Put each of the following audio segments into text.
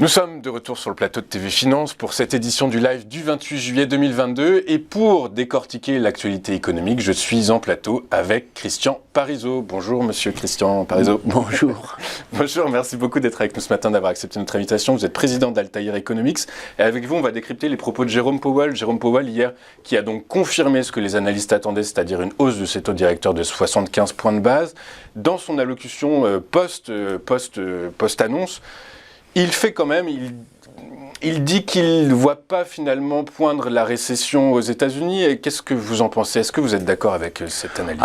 Nous sommes de retour sur le plateau de TV Finance pour cette édition du live du 28 juillet 2022 et pour décortiquer l'actualité économique, je suis en plateau avec Christian Parizeau. Bonjour monsieur Christian Parizeau. Bonjour. Bonjour, merci beaucoup d'être avec nous ce matin, d'avoir accepté notre invitation. Vous êtes président d'Altair Economics et avec vous on va décrypter les propos de Jérôme Powell. Jérôme Powell hier qui a donc confirmé ce que les analystes attendaient, c'est-à-dire une hausse de ses taux directeurs de 75 points de base. Dans son allocution post-annonce, il fait quand même, il dit qu'il ne voit pas finalement poindre la récession aux États-Unis. Et qu'est-ce que vous en pensez? Est-ce que vous êtes d'accord avec cette analyse?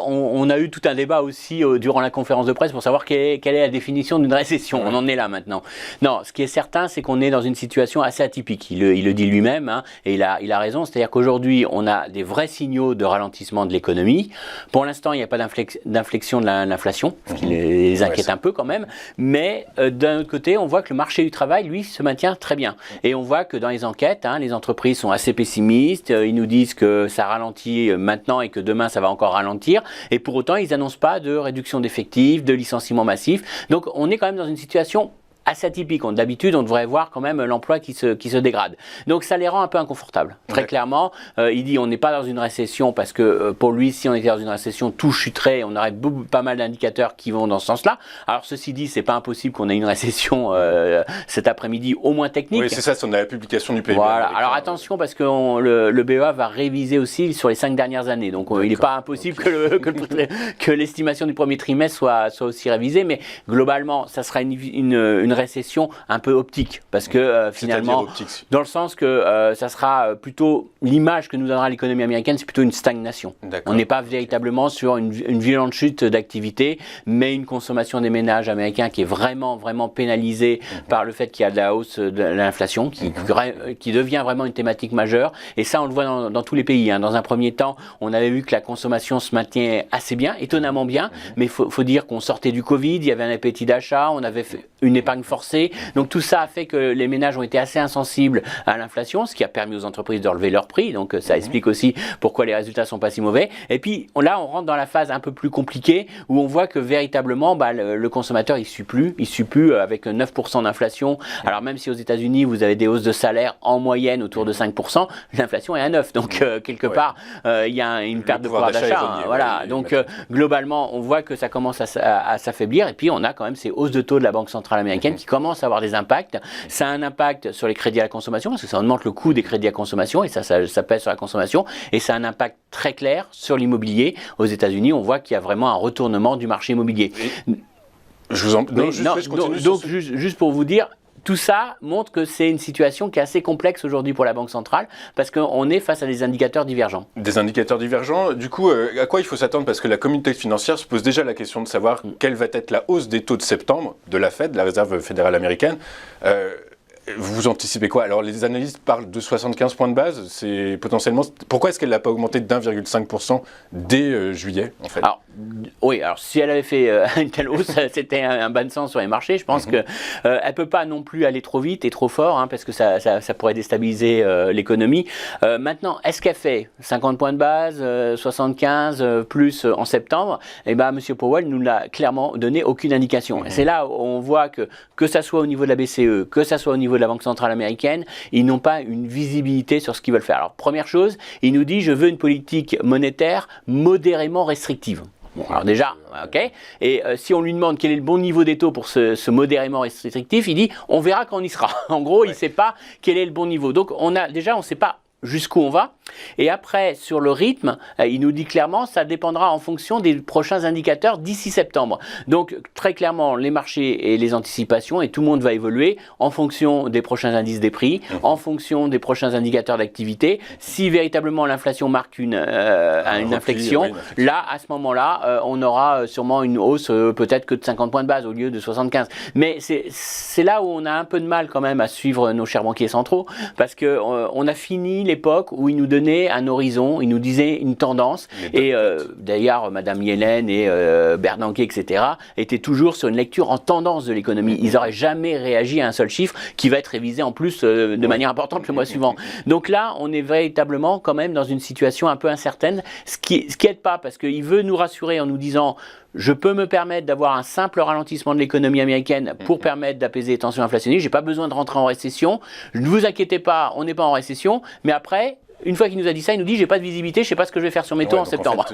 On a eu tout un débat aussi durant la conférence de presse pour savoir quelle est la définition d'une récession. On en est là maintenant. Non, ce qui est certain, c'est qu'on est dans une situation assez atypique. Il le dit lui-même, hein, et il a raison. C'est-à-dire qu'aujourd'hui, on a des vrais signaux de ralentissement de l'économie. Pour l'instant, il n'y a pas d'inflexion de l'inflation, ce qui les inquiète un peu quand même. Mais d'un autre côté, on voit que le marché du travail, lui, se maintient très bien. Et on voit que dans les enquêtes, les entreprises sont assez pessimistes. Ils nous disent que ça ralentit maintenant et que demain, ça va encore ralentir. Et pour autant, ils n'annoncent pas de réduction d'effectifs, de licenciements massifs. Donc, on est quand même dans une situation assez atypique. D'habitude, on devrait voir quand même l'emploi qui se dégrade. Donc, ça les rend un peu inconfortables. Très clairement, il dit on n'est pas dans une récession parce que pour lui, si on était dans une récession, tout chuterait. On aurait pas mal d'indicateurs qui vont dans ce sens-là. Alors, ceci dit, c'est pas impossible qu'on ait une récession cet après-midi, au moins technique. Oui, c'est ça, on a la publication du PIB. Voilà. Alors, attention parce que le BEA va réviser aussi sur les 5 dernières années. Donc, il n'est pas impossible que l'estimation du premier trimestre soit aussi révisée. Mais globalement, ça sera une récession un peu optique parce que finalement dans le sens que ça sera plutôt l'image que nous donnera l'économie américaine, c'est plutôt une stagnation. On n'est pas véritablement sur une violente chute d'activité, mais une consommation des ménages américains qui est vraiment pénalisée par le fait qu'il y a de la hausse de l'inflation qui devient vraiment une thématique majeure, et ça on le voit dans tous les pays. Dans un premier temps, on avait vu que la consommation se maintenait assez bien, étonnamment bien, mais faut dire qu'on sortait du Covid, il y avait un appétit d'achat, on avait fait une épargne forcée. Donc tout ça a fait que les ménages ont été assez insensibles à l'inflation, ce qui a permis aux entreprises de relever leurs prix. Donc ça explique aussi pourquoi les résultats sont pas si mauvais. Et puis là, on rentre dans la phase un peu plus compliquée où on voit que véritablement le consommateur il suit plus avec 9% d'inflation. Alors même si aux États-Unis vous avez des hausses de salaire en moyenne autour de 5%, l'inflation est à 9. Donc quelque part il y a une perte de pouvoir d'achat. Voilà. Donc globalement, on voit que ça commence à s'affaiblir. Et puis on a quand même ces hausses de taux de la Banque centrale américaine qui commence à avoir des impacts. Ça a un impact sur les crédits à la consommation parce que ça augmente le coût des crédits à consommation et ça pèse sur la consommation, et ça a un impact très clair sur l'immobilier. Aux États-Unis, on voit qu'il y a vraiment un retournement du marché immobilier. Juste pour vous dire, tout ça montre que c'est une situation qui est assez complexe aujourd'hui pour la Banque centrale parce qu'on est face à des indicateurs divergents. Des indicateurs divergents. Du coup, à quoi il faut s'attendre? Parce que la communauté financière se pose déjà la question de savoir quelle va être la hausse des taux de septembre de la Fed, la Réserve fédérale américaine. Vous anticipez quoi? Alors, les analystes parlent de 75 points de base. C'est potentiellement. Pourquoi est-ce qu'elle n'a pas augmenté de 1,5% dès juillet, en fait? Alors si elle avait fait une telle hausse, c'était un bas de sens sur les marchés. Je pense qu'elle ne peut pas non plus aller trop vite et trop fort, parce que ça pourrait déstabiliser l'économie. Maintenant, est-ce qu'elle fait 50 points de base, 75 plus en septembre? M. Powell nous l'a clairement donné aucune indication. Et c'est là où on voit que ça soit au niveau de la BCE, que ça soit au niveau de la Banque centrale américaine, ils n'ont pas une visibilité sur ce qu'ils veulent faire. Alors première chose, il nous dit je veux une politique monétaire modérément restrictive. Bon, alors déjà, ok. Et si on lui demande quel est le bon niveau des taux pour ce modérément restrictif, il dit on verra quand on y sera. En gros, il ne sait pas quel est le bon niveau. Donc on ne sait pas jusqu'où on va. Et après, sur le rythme, il nous dit clairement, ça dépendra en fonction des prochains indicateurs d'ici septembre. Donc, très clairement, les marchés et les anticipations, et tout le monde va évoluer en fonction des prochains indices des prix, en fonction des prochains indicateurs d'activité. Si véritablement l'inflation marque une inflexion, là, à ce moment-là, on aura sûrement une hausse peut-être que de 50 points de base au lieu de 75. Mais c'est là où on a un peu de mal quand même à suivre nos chers banquiers centraux, parce qu'on a fini l'époque où ils nous donnaient un horizon, ils nous disaient une tendance, et d'ailleurs Madame Yellen et Bernanke, etc., étaient toujours sur une lecture en tendance de l'économie. Ils n'auraient jamais réagi à un seul chiffre qui va être révisé en plus de manière importante le mois suivant. Donc là, on est véritablement quand même dans une situation un peu incertaine, ce qui aide pas, parce qu'il veut nous rassurer en nous disant je peux me permettre d'avoir un simple ralentissement de l'économie américaine pour permettre d'apaiser les tensions inflationnistes. Je n'ai pas besoin de rentrer en récession. Ne vous inquiétez pas, on n'est pas en récession. Mais après, une fois qu'il nous a dit ça, il nous dit j'ai pas de visibilité, je sais pas ce que je vais faire sur mes taux en septembre.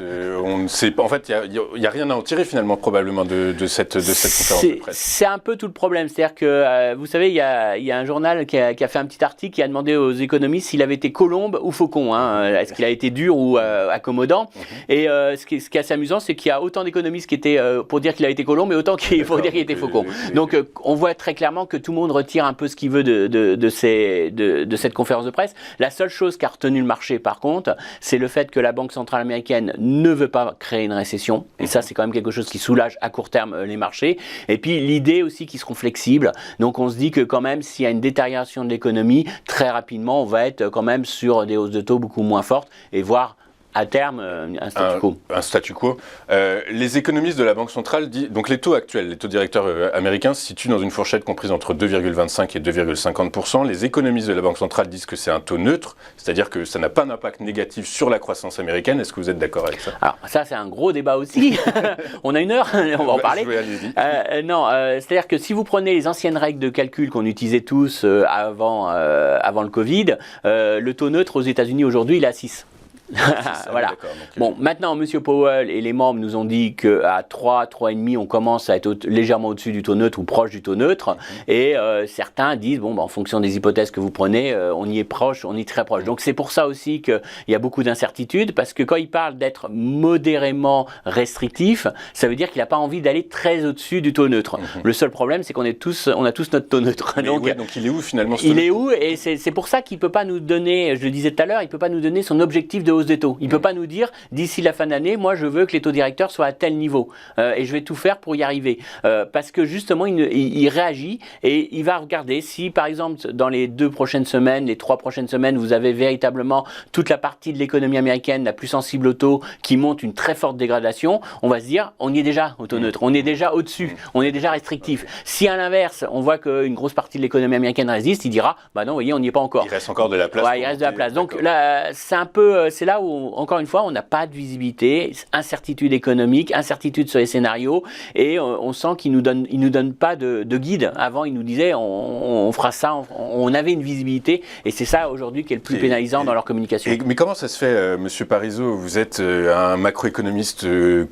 En fait, il y a rien à en tirer finalement probablement de cette conférence de presse. C'est un peu tout le problème, c'est-à-dire que vous savez, il y a un journal qui a fait un petit article qui a demandé aux économistes s'il avait été colombe ou faucon, est-ce qu'il a été dur ou accommodant. Et ce qui est assez amusant, c'est qu'il y a autant d'économistes qui étaient pour dire qu'il a été colombe et autant pour dire qu'il était faucon. Donc on voit très clairement que tout le monde retire un peu ce qu'il veut de cette conférence de presse. La seule chose qu'a retenu le marché par contre, c'est le fait que la Banque centrale américaine ne veut pas créer une récession, et ça c'est quand même quelque chose qui soulage à court terme les marchés, et puis l'idée aussi qu'ils seront flexibles, donc on se dit que quand même s'il y a une détérioration de l'économie, très rapidement on va être quand même sur des hausses de taux beaucoup moins fortes, et voire à terme, un statu quo. Un statu quo. Les économistes de la Banque centrale disent, donc les taux actuels, les taux directeurs américains se situent dans une fourchette comprise entre 2,25 et 2,50%. Les économistes de la Banque centrale disent que c'est un taux neutre, c'est-à-dire que ça n'a pas d'impact négatif sur la croissance américaine. Est-ce que vous êtes d'accord avec ça? Alors ça c'est un gros débat aussi. On a une heure, on va en parler. Non, c'est-à-dire que si vous prenez les anciennes règles de calcul qu'on utilisait tous avant le Covid, le taux neutre aux États-Unis aujourd'hui il est à 6. Voilà. Bon, maintenant, M. Powell et les membres nous ont dit qu'à 3,5, on commence à être légèrement au-dessus du taux neutre ou proche du taux neutre. Et certains disent, bon, en fonction des hypothèses que vous prenez, on y est proche, on y est très proche. Donc c'est pour ça aussi qu'il y a beaucoup d'incertitudes, parce que quand il parle d'être modérément restrictif, ça veut dire qu'il n'a pas envie d'aller très au-dessus du taux neutre. Le seul problème, c'est qu'on a tous notre taux neutre. Donc il est où finalement ce taux neutre ? Il est où ? Et c'est pour ça qu'il ne peut pas nous donner, je le disais tout à l'heure, il ne peut pas nous donner son objectif de hausse des taux. Il ne peut pas nous dire, d'ici la fin d'année, moi je veux que les taux directeurs soient à tel niveau et je vais tout faire pour y arriver. Parce que justement, il réagit et il va regarder si, par exemple, dans les 2 prochaines semaines, les 3 prochaines semaines, vous avez véritablement toute la partie de l'économie américaine la plus sensible au taux qui monte une très forte dégradation, on va se dire, on y est déjà au taux neutre, on est déjà au-dessus, on est déjà restrictif. Si à l'inverse, on voit qu'une grosse partie de l'économie américaine résiste, il dira, bah non, vous voyez, on n'y est pas encore. Il reste encore de la place. Ouais, il reste de la place. Donc là, c'est là où, encore une fois, on n'a pas de visibilité, incertitude économique, incertitude sur les scénarios, et on sent qu'il nous donne pas de guide. Avant, il nous disait, on fera ça, on avait une visibilité, et c'est ça aujourd'hui qui est le plus pénalisant dans leur communication. Mais comment ça se fait, Monsieur Parisot, vous êtes un macroéconomiste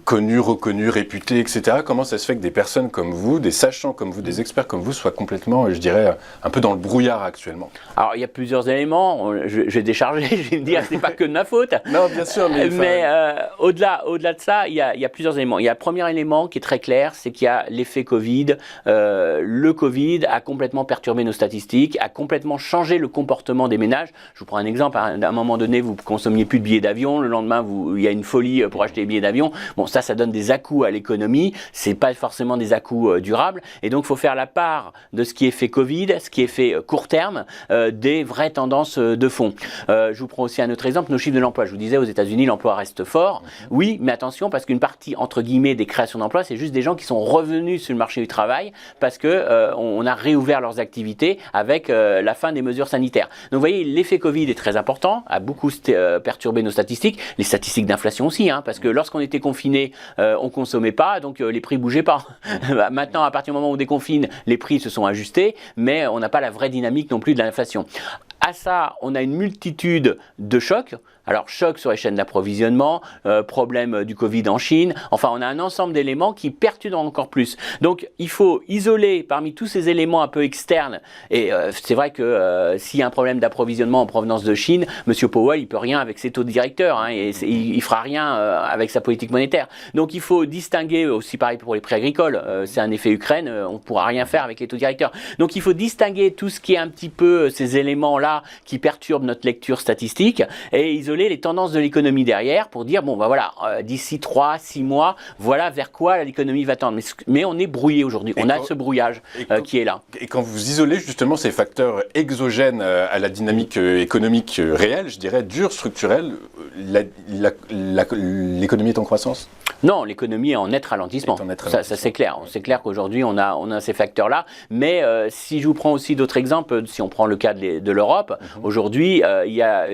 connu, reconnu, réputé, etc. Comment ça se fait que des personnes comme vous, des sachants comme vous, des experts comme vous, soient complètement, je dirais, un peu dans le brouillard actuellement? Alors, il y a plusieurs éléments. Je vais décharger, je vais me dire, c'est pas que de ma faute. Non, bien sûr, mais au-delà de ça, il y a plusieurs éléments. Il y a le premier élément qui est très clair, c'est qu'il y a l'effet Covid. Le Covid a complètement perturbé nos statistiques, a complètement changé le comportement des ménages. Je vous prends un exemple. À un moment donné, vous consommiez plus de billets d'avion. Le lendemain, il y a une folie pour acheter des billets d'avion. Bon, ça donne des à-coups à l'économie. C'est pas forcément des à-coups durables. Et donc, il faut faire la part de ce qui est fait Covid, ce qui est fait court terme, des vraies tendances de fond. Je vous prends aussi un autre exemple, nos chiffres de l'emploi. Je vous disais, aux États-Unis, l'emploi reste fort. Oui, mais attention, parce qu'une partie, entre guillemets, des créations d'emplois, c'est juste des gens qui sont revenus sur le marché du travail parce que on a réouvert leurs activités avec la fin des mesures sanitaires. Donc, vous voyez, l'effet Covid est très important, a beaucoup perturbé nos statistiques, les statistiques d'inflation aussi, parce que lorsqu'on était confiné, on consommait pas, donc les prix bougeaient pas. Maintenant, à partir du moment où on déconfine, les prix se sont ajustés, mais on n'a pas la vraie dynamique non plus de l'inflation. À ça, on a une multitude de chocs. Alors, choc sur les chaînes d'approvisionnement, problème du Covid en Chine. Enfin, on a un ensemble d'éléments qui perturbent encore plus. Donc, il faut isoler parmi tous ces éléments un peu externes. Et c'est vrai que s'il y a un problème d'approvisionnement en provenance de Chine, M. Powell, il peut rien avec ses taux directeurs. Et il fera rien avec sa politique monétaire. Donc, il faut distinguer, aussi pareil pour les prix agricoles. C'est un effet Ukraine, on ne pourra rien faire avec les taux directeurs. Donc, il faut distinguer tout ce qui est un petit peu ces éléments-là qui perturbent notre lecture statistique et isoler les tendances de l'économie derrière pour dire, bon, bah voilà, d'ici 3-6 mois, voilà vers quoi l'économie va tendre. Mais on est brouillé aujourd'hui. On a ce brouillage qui est là. Et quand vous isolez justement ces facteurs exogènes à la dynamique économique réelle, je dirais dure, structurelle, l'économie est en croissance? Non, l'économie est en net ralentissement. Ça c'est clair. C'est clair qu'aujourd'hui, on a ces facteurs-là. Mais si je vous prends aussi d'autres exemples, si on prend le cas de l'Europe, aujourd'hui, il y a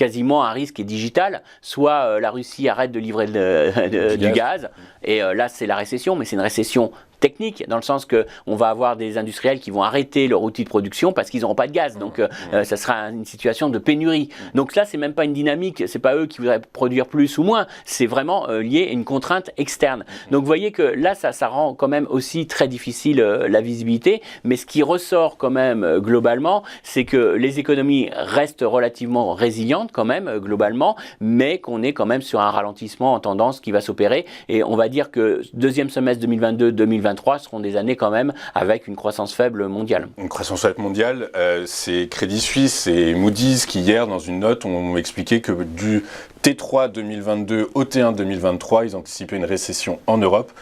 quasiment un risque est digital. Soit la Russie arrête de livrer du gaz, et là c'est la récession, mais c'est une récession technique, dans le sens qu'on va avoir des industriels qui vont arrêter leur outil de production parce qu'ils n'auront pas de gaz. Donc, ça sera une situation de pénurie. Donc là, c'est même pas une dynamique, c'est pas eux qui voudraient produire plus ou moins, c'est vraiment lié à une contrainte externe. Donc, vous voyez que là, ça rend quand même aussi très difficile la visibilité. Mais ce qui ressort quand même globalement, c'est que les économies restent relativement résilientes quand même globalement, mais qu'on est quand même sur un ralentissement en tendance qui va s'opérer. Et on va dire que deuxième semestre 2022-2023 seront des années quand même avec une croissance faible mondiale. Une croissance faible mondiale, c'est Crédit Suisse et Moody's qui hier dans une note ont expliqué que du T3 2022 au T1 2023, ils anticipaient une récession en Europe.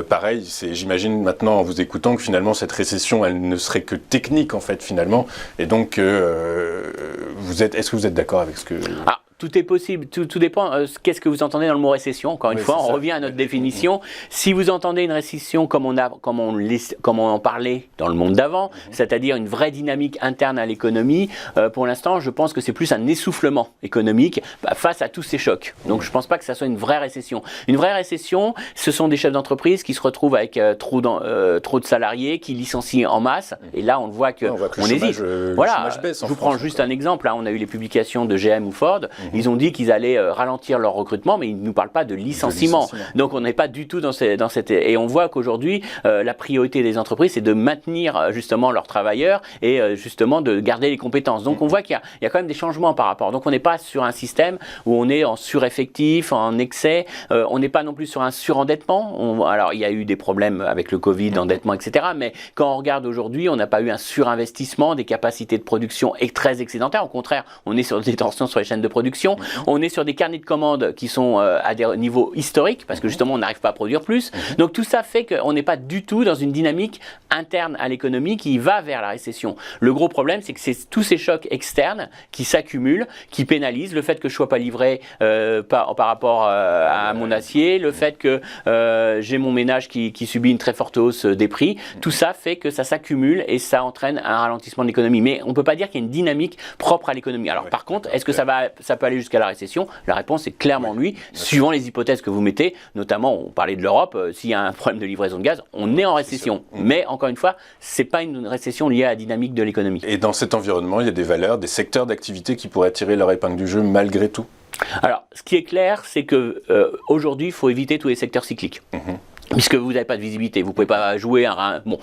Pareil, j'imagine maintenant en vous écoutant que finalement cette récession, elle ne serait que technique en fait finalement. Et donc, est-ce que vous êtes d'accord avec ce que... Tout est possible, tout dépend. Qu'est-ce que vous entendez dans le mot récession? Encore une fois, on revient à notre définition. Si vous entendez une récession comme on en parlait dans le monde d'avant, c'est-à-dire une vraie dynamique interne à l'économie, pour l'instant, je pense que c'est plus un essoufflement économique face à tous ces chocs. Donc, je ne pense pas que ça soit une vraie récession. Une vraie récession, ce sont des chefs d'entreprise qui se retrouvent avec trop de salariés, qui licencient en masse. Et là, on voit qu'on hésite. Voilà. Je vous prends juste un exemple. Là, on a eu les publications de GM ou Ford. Ils ont dit qu'ils allaient ralentir leur recrutement, mais ils ne nous parlent pas de licenciement. Donc on n'est pas du tout dans cette... Et on voit qu'aujourd'hui, la priorité des entreprises, c'est de maintenir justement leurs travailleurs et justement de garder les compétences. Donc on voit qu'il y a quand même des changements par rapport. Donc on n'est pas sur un système où on est en sureffectif, en excès. On n'est pas non plus sur un surendettement. Alors il y a eu des problèmes avec le Covid, l'endettement, etc. Mais quand on regarde aujourd'hui, on n'a pas eu un surinvestissement, des capacités de production très excédentaires. Au contraire, on est sur des tensions sur les chaînes de production. On est sur des carnets de commandes qui sont à des niveaux historiques parce que justement on n'arrive pas à produire plus. Donc tout ça fait qu'on n'est pas du tout dans une dynamique interne à l'économie qui va vers la récession. Le gros problème, c'est que c'est tous ces chocs externes qui s'accumulent, qui pénalisent le fait que je ne sois pas livré par rapport à mon acier, le fait que j'ai mon ménage qui subit une très forte hausse des prix. Tout ça fait que ça s'accumule et ça entraîne un ralentissement de l'économie. Mais on ne peut pas dire qu'il y a une dynamique propre à l'économie. Alors par contre, est-ce que ça peut aller jusqu'à la récession? La réponse est clairement oui, suivant les hypothèses que vous mettez. Notamment, on parlait de l'Europe, s'il y a un problème de livraison de gaz, on est en récession. Mais encore une fois, ce n'est pas une récession liée à la dynamique de l'économie. Et dans cet environnement, il y a des valeurs, des secteurs d'activité qui pourraient tirer leur épingle du jeu malgré tout? Alors, ce qui est clair, c'est qu'aujourd'hui, il faut éviter tous les secteurs cycliques. Puisque vous n'avez pas de visibilité, vous ne pouvez pas jouer bon,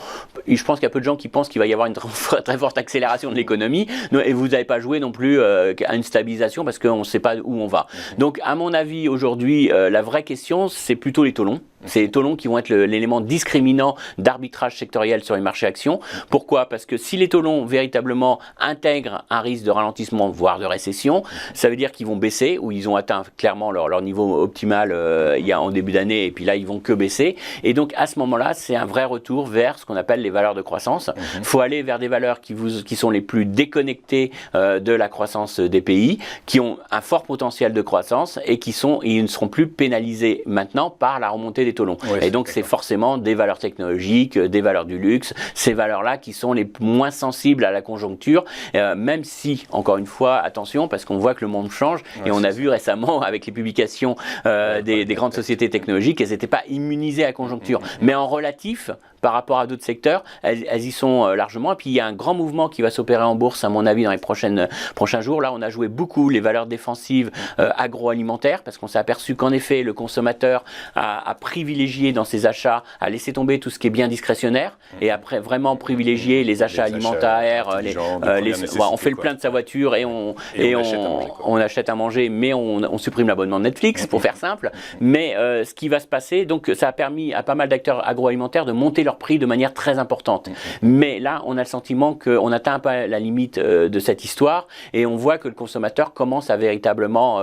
je pense qu'il y a peu de gens qui pensent qu'il va y avoir une très forte accélération de l'économie, et vous n'avez pas joué non plus à une stabilisation parce qu'on ne sait pas où on va. Donc, à mon avis, aujourd'hui, la vraie question, c'est plutôt les taux longs. C'est les taux longs qui vont être l'élément discriminant d'arbitrage sectoriel sur les marchés actions. Pourquoi? Parce que si les taux longs véritablement intègrent un risque de ralentissement, voire de récession, ça veut dire qu'ils vont baisser, ou ils ont atteint clairement leur niveau optimal en début d'année, et puis là, ils vont que baisser. Et donc, à ce moment-là, c'est un vrai retour vers ce qu'on appelle les valeurs de croissance. Il faut aller vers des valeurs qui sont les plus déconnectées de la croissance des pays, qui ont un fort potentiel de croissance et ils ne seront plus pénalisés maintenant par la remontée des taux longs. Et donc, c'est forcément des valeurs technologiques, des valeurs du luxe, ces valeurs-là qui sont les moins sensibles à la conjoncture, même si, encore une fois, attention, parce qu'on voit que le monde change, et on a vu récemment avec les publications des grandes sociétés technologiques, elles n'étaient pas immunisées à la conjoncture. Mais en relatif, par rapport à d'autres secteurs, elles y sont largement. Et puis, il y a un grand mouvement qui va s'opérer en bourse, à mon avis, dans les prochains jours. Là, on a joué beaucoup les valeurs défensives agroalimentaires, parce qu'on s'est aperçu qu'en effet, le consommateur a privilégié dans ses achats, a laissé tomber tout ce qui est bien discrétionnaire, et après vraiment privilégié les achats alimentaires. On fait le plein de sa voiture et on achète à manger, mais on supprime l'abonnement de Netflix, pour faire simple. Mais ce qui va se passer, donc ça a permis à pas mal d'acteurs agroalimentaires de monter leur prix de manière très importante. Mais là, on a le sentiment qu'on n'atteint pas la limite de cette histoire, et on voit que le consommateur commence à véritablement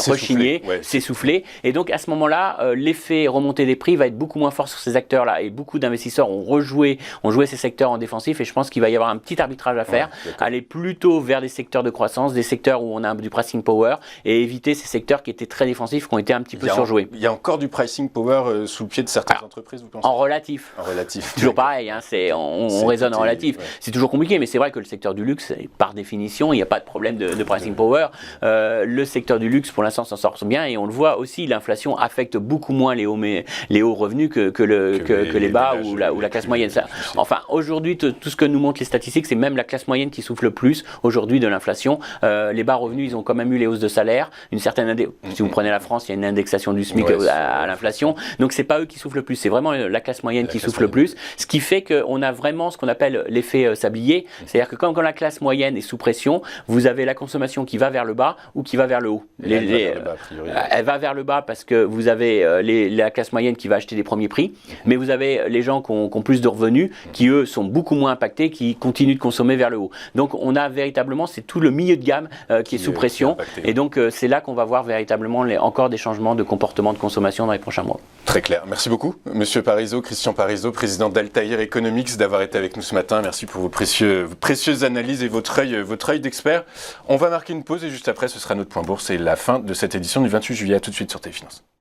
rechigner, s'essouffler. Et donc, à ce moment-là, l'effet remontée des prix va être beaucoup moins fort sur ces acteurs-là. Et beaucoup d'investisseurs ont joué ces secteurs en défensif, et je pense qu'il va y avoir un petit arbitrage à faire, aller plutôt vers des secteurs de croissance, des secteurs où on a du pricing power, et éviter ces secteurs qui étaient très défensifs, qui ont été un petit peu surjoués. Il y a encore du pricing power sous le pied de certaines entreprises, vous pensez? En relatif. relatif. En relatif. Toujours pareil, hein, on raisonne en relatif. Ouais. C'est toujours compliqué, mais c'est vrai que le secteur du luxe, par définition, il n'y a pas de problème de pricing power. Le secteur du luxe, pour l'instant, s'en sort bien, et on le voit aussi, l'inflation affecte beaucoup moins les hauts revenus que les bas ou la classe moyenne. Enfin, aujourd'hui, tout ce que nous montrent les statistiques, c'est même la classe moyenne qui souffle le plus aujourd'hui de l'inflation. Les bas revenus, ils ont quand même eu les hausses de salaire, une certaine si vous prenez la France, il y a une indexation du SMIC à l'inflation. Donc c'est pas eux qui soufflent le plus, c'est vraiment la classe moyenne qui souffle le plus. Ce qui fait qu'on a vraiment ce qu'on appelle l'effet sablier, c'est-à-dire que quand la classe moyenne est sous pression, vous avez la consommation qui va vers le bas ou qui va vers le haut. Elle va vers le bas parce que vous avez la classe moyenne qui va acheter des premiers prix, mais vous avez les gens qui ont plus de revenus, qui eux sont beaucoup moins impactés, qui continuent de consommer vers le haut. Donc on a véritablement, c'est tout le milieu de gamme qui est sous pression, et donc c'est là qu'on va voir véritablement encore des changements de comportement de consommation dans les prochains mois. Très clair. Merci beaucoup, Monsieur Parisot, Christian Parisot, président d'Altair Economics, d'avoir été avec nous ce matin. Merci pour vos précieuses analyses et votre œil d'expert. On va marquer une pause et juste après, ce sera notre point bourse et la fin de cette édition du 28 juillet. À tout de suite sur Téléfinance.